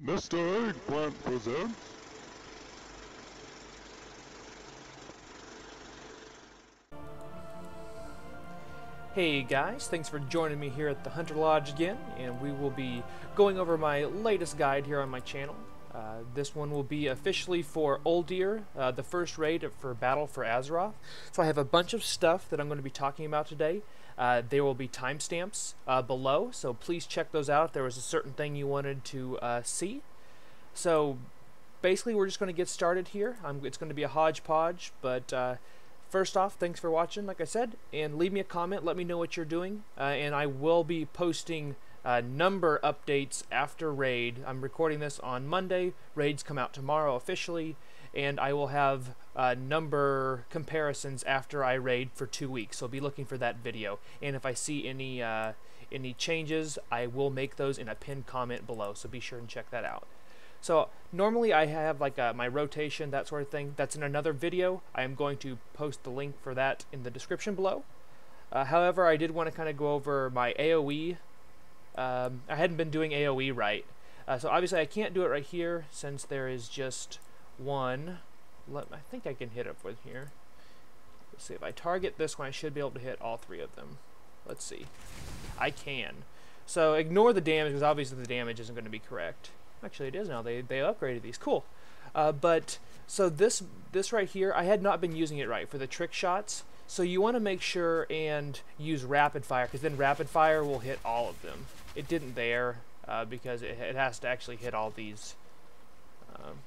Mr. Eggplant presents... Hey guys, thanks for joining me here at the Hunter Lodge again, and we will be going over my latest guide here on my channel. This one will be officially for Uldir, the first raid for Battle for Azeroth. So I have a bunch of stuff that I'm going to be talking about today. There will be timestamps below, so please check those out if there was a certain thing you wanted to see. So basically we're just going to get started here. It's going to be a hodgepodge, but first off, thanks for watching, like I said, and leave me a comment, let me know what you're doing, and I will be posting number updates after raid. I'm recording this on Monday, raids come out tomorrow officially, and I will have number comparisons after I raid for 2 weeks, so be looking for that video. And if I see any changes, I will make those in a pinned comment below, so be sure and check that out. So normally I have like my rotation, that sort of thing. That's in another video. I am going to post the link for that in the description below. However, I did want to kind of go over my AOE. I hadn't been doing AOE right. So obviously I can't do it right here since there is just one. I think I can hit it with here. Let's see, if I target this one, I should be able to hit all three of them. Let's see. I can. So ignore the damage because obviously the damage isn't going to be correct. Actually, it is now. They upgraded these. Cool. But so this right here, I had not been using it right for the trick shots. So you want to make sure and use rapid fire, because then rapid fire will hit all of them. It didn't there because it has to actually hit all these.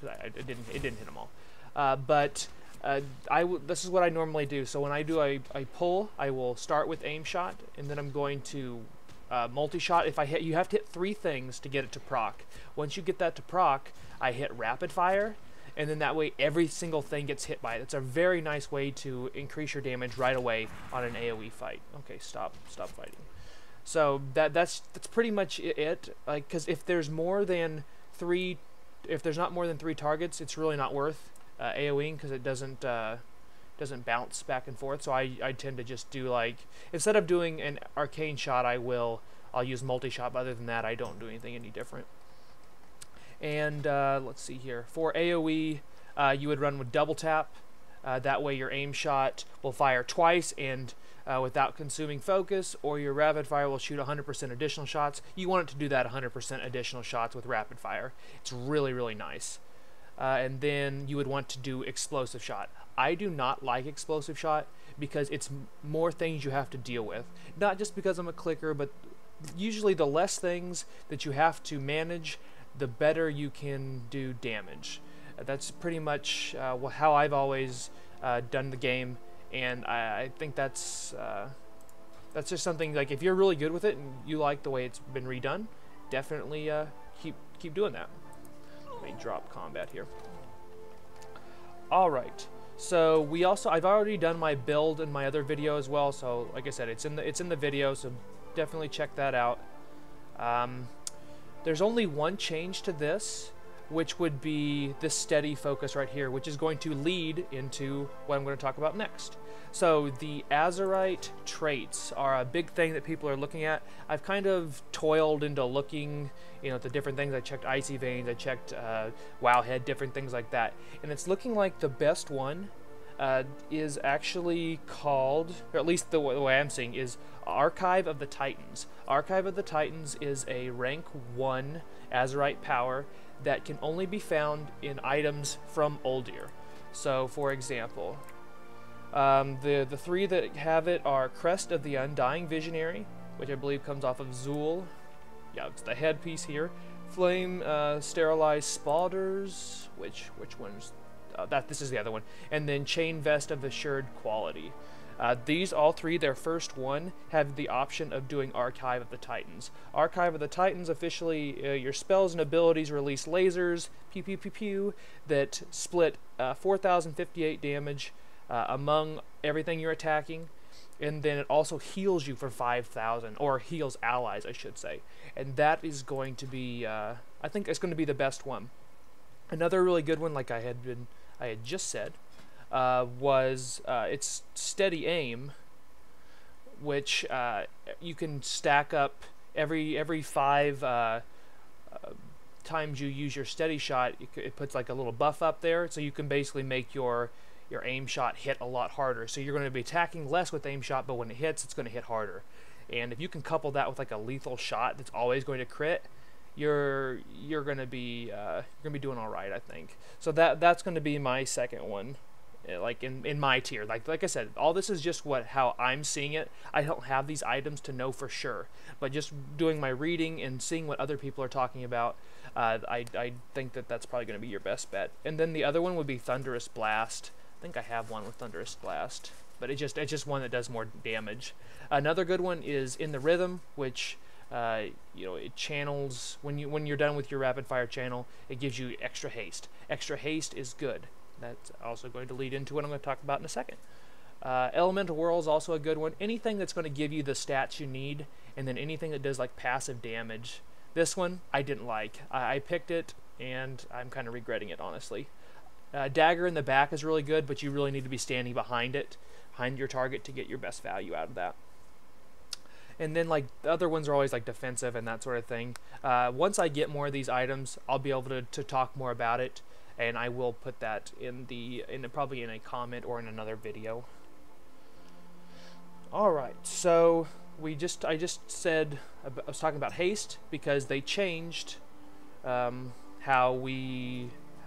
It didn't hit them all. This is what I normally do. So when I do a pull, I will start with aim shot, and then I'm going to multi-shot. If I hit, you have to hit 3 things to get it to proc. Once you get that to proc, I hit rapid fire, and then that way every single thing gets hit by it. It's a very nice way to increase your damage right away on an AOE fight. Okay, stop fighting. So that's pretty much it. Like, because if there's not more than 3 targets, it's really not worth AOEing, because it doesn't bounce back and forth. So I tend to just do, like, instead of doing an arcane shot, I'll use multi-shot, but other than that I don't do anything any different. And let's see here, for AOE you would run with double tap. That way your aim shot will fire twice and without consuming focus, or your rapid fire will shoot 100% additional shots. You want it to do that 100% additional shots with rapid fire. It's really, really nice. And then you would want to do explosive shot. I do not like explosive shot because it's more things you have to deal with. Not just because I'm a clicker, but usually the less things that you have to manage, the better you can do damage. That's pretty much how I've always done the game, and I think that's just something, like, if you're really good with it and you like the way it's been redone, definitely keep doing that. Let me drop combat here. Alright, so I've already done my build in my other video as well, so like I said, it's in the video, so definitely check that out. There's only one change to this, which would be this steady focus right here, which is going to lead into what I'm going to talk about next. So the Azerite Traits are a big thing that people are looking at. I've kind of toiled into looking, at the different things. I checked Icy Veins, I checked Wowhead, different things like that. And it's looking like the best one is actually called, or at least the way I'm seeing, is Archive of the Titans. Archive of the Titans is a rank 1 Azerite power that can only be found in items from Uldir. So, for example, the 3 that have it are Crest of the Undying Visionary, which I believe comes off of Zool. Yeah, it's the headpiece here. Flame Sterilized Spalders, which one's this is the other one, and then Chain Vest of Assured Quality. These all 3, their first one, have the option of doing Archive of the Titans. Archive of the Titans, officially, your spells and abilities release lasers, pew pew pew pew, that split 4,058 damage among everything you're attacking, and then it also heals you for 5,000, or heals allies, I should say. And that is going to be, I think it's going to be the best one. Another really good one, like I had just said, was its steady aim, which you can stack up every 5 times you use your steady shot, it puts like a little buff up there, so you can basically make your aim shot hit a lot harder. So you're going to be attacking less with aim shot, but when it hits, it's going to hit harder. And if you can couple that with like a lethal shot that's always going to crit, you're going to be doing all right, I think. So that's going to be my second one, like in my tier. Like I said, all this is just how I'm seeing it. I don't have these items to know for sure, but just doing my reading and seeing what other people are talking about, I think that's probably going to be your best bet. And then the other one would be Thunderous Blast. I think I have one with Thunderous Blast, but it's just one that does more damage. Another good one is In the Rhythm, which you know, it channels when you're done with your rapid fire channel, it gives you extra haste. Extra haste is good. That's also going to lead into what I'm going to talk about in a second. Elemental Whirl is also a good one. Anything that's going to give you the stats you need, and then anything that does like passive damage. This one I didn't like. I picked it, and I'm kind of regretting it, honestly. Dagger in the back is really good, but you really need to be standing behind it, behind your target, to get your best value out of that. And then like the other ones are always like defensive and that sort of thing. Once I get more of these items, I'll be able to talk more about it, and I will put that probably in a comment or in another video. All right, so I just said I was talking about haste because they changed how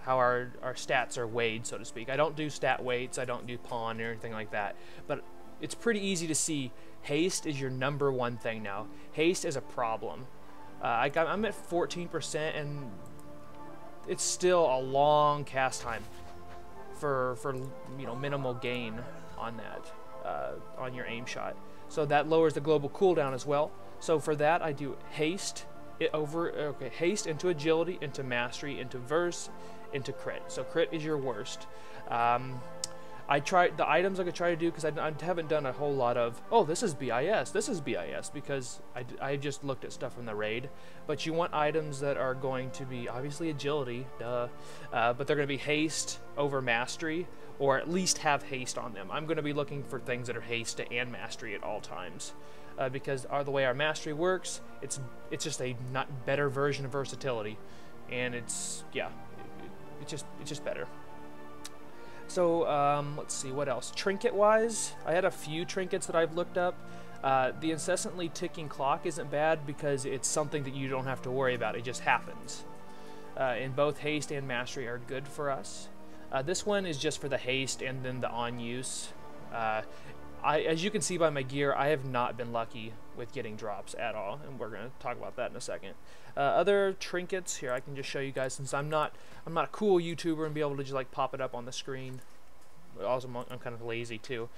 our stats are weighed, so to speak. I don't do stat weights, I don't do pawn or anything like that, but it's pretty easy to see haste is your #1 thing now. Haste is a problem. I'm at 14%, and it's still a long cast time for you know, minimal gain on that on your aim shot. So that lowers the global cooldown as well. So for that, I do haste haste into agility, into mastery, into verse, into crit. So crit is your worst. I tried the items I could try to do, because I haven't done a whole lot of, oh, this is BIS, because I just looked at stuff from the raid. But you want items that are going to be obviously agility, duh, but they're going to be haste over mastery, or at least have haste on them. I'm going to be looking for things that are haste and mastery at all times, because the way our mastery works, it's just a not better version of versatility, and it's just better. So let's see, what else? Trinket wise, I had a few trinkets that I've looked up. The incessantly ticking clock isn't bad because it's something that you don't have to worry about. It just happens. And both haste and mastery are good for us. This one is just for the haste and then the on use. As you can see by my gear, I have not been lucky with getting drops at all, and we're going to talk about that in a second. Other trinkets here, I can just show you guys, since I'm not a cool YouTuber and be able to just like pop it up on the screen. Also, I'm kind of lazy too.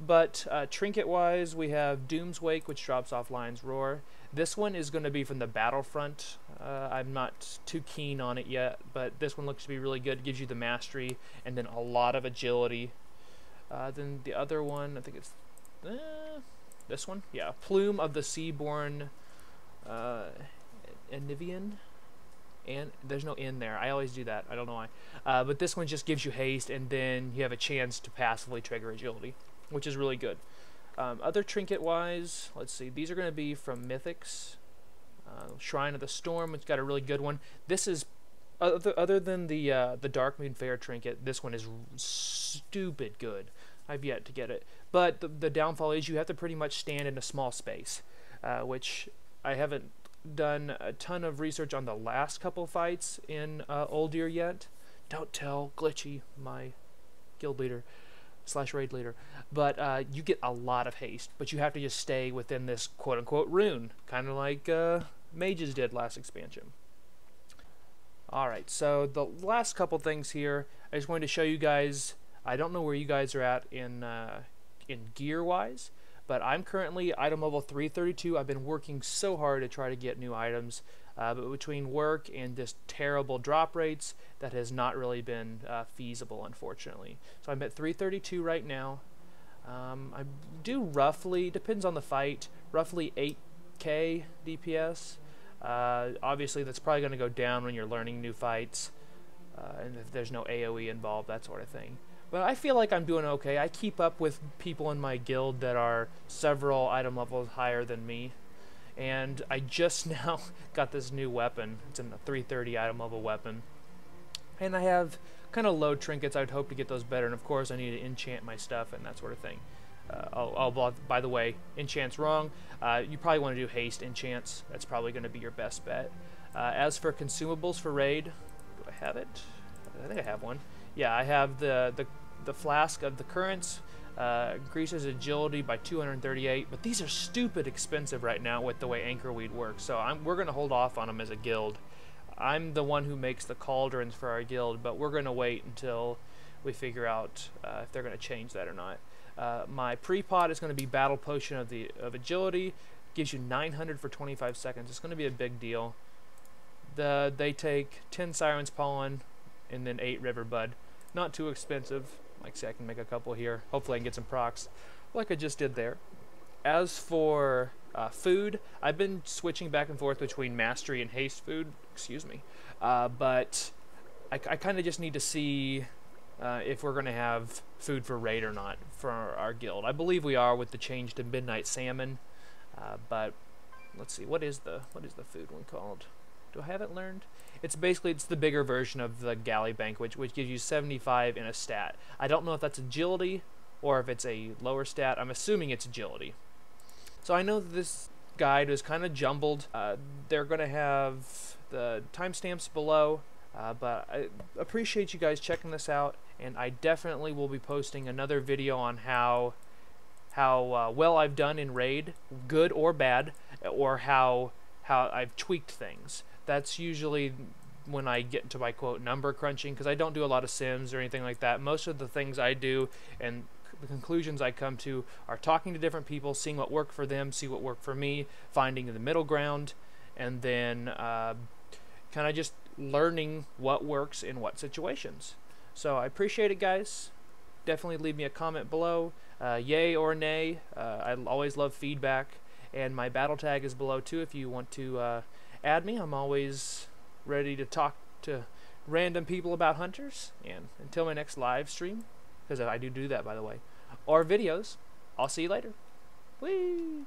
But trinket wise, we have Doom's Wake, which drops off Lion's Roar. This one is going to be from the Battlefront. I'm not too keen on it yet, but this one looks to be really good. It gives you the mastery and then a lot of agility. Then the other one, I think it's this one, yeah, Plume of the Seaborn Enivian, and there's no N there. I always do that. I don't know why. But this one just gives you haste, and then you have a chance to passively trigger agility, which is really good. Other trinket-wise, let's see. These are going to be from Mythics. Shrine of the Storm, which got a really good one. This is other than the Darkmoon Fair trinket. This one is stupid good. I've yet to get it, but the downfall is you have to pretty much stand in a small space, which I haven't done a ton of research on the last couple fights in Uldir yet. Don't tell Glitchy, my guild leader / raid leader, but you get a lot of haste, but you have to just stay within this quote-unquote rune, kind of like mages did last expansion. Alright, so the last couple things here, I just wanted to show you guys. I don't know where you guys are at in gear-wise, but I'm currently item level 332. I've been working so hard to try to get new items, but between work and just terrible drop rates, that has not really been feasible, unfortunately. So I'm at 332 right now. I do roughly, depends on the fight, roughly 8k DPS. Obviously, that's probably going to go down when you're learning new fights, and if there's no AOE involved, that sort of thing. But I feel like I'm doing okay. I keep up with people in my guild that are several item levels higher than me, and I just now got this new weapon. It's in the 330 item level weapon, and I have kind of low trinkets. I'd hope to get those better, and of course I need to enchant my stuff and that sort of thing. By the way, enchant's wrong. You probably want to do haste enchants. That's probably going to be your best bet. As for consumables for raid, do I have it? I think I have one. Yeah, I have the flask of the currents. Increases agility by 238, but these are stupid expensive right now with the way anchorweed works, so we're going to hold off on them as a guild. I'm the one who makes the cauldrons for our guild, but we're going to wait until we figure out if they're going to change that or not. My pre-pot is going to be battle potion of agility. Gives you 900 for 25 seconds. It's going to be a big deal. They take 10 Siren's Pollen and then 8 River Bud. Not too expensive. Like I say, I can make a couple here. Hopefully I can get some procs like I just did there. As for food, I've been switching back and forth between mastery and haste food. Excuse me. But I kind of just need to see if we're going to have food for raid or not for our guild. I believe we are with the change to midnight salmon. But let's see, what is the food one called? Do I have it learned? It's the bigger version of the galley bank, which gives you 75 in a stat. I don't know if that's agility or if it's a lower stat. I'm assuming it's agility. So I know that this guide is kind of jumbled. They're going to have the timestamps below, but I appreciate you guys checking this out, and I definitely will be posting another video on how well I've done in raid, good or bad, or how I've tweaked things. That's usually when I get into my quote number crunching, because I don't do a lot of sims or anything like that. Most of the things I do and the conclusions I come to are talking to different people, seeing what worked for them, see what worked for me, finding the middle ground, and then kind of just learning what works in what situations. So I appreciate it, guys. Definitely leave me a comment below, yay or nay. I always love feedback, and my battle tag is below too if you want to add me. I'm always ready to talk to random people about hunters, and until my next live stream, because I do that by the way, or videos, I'll see you later. Whee!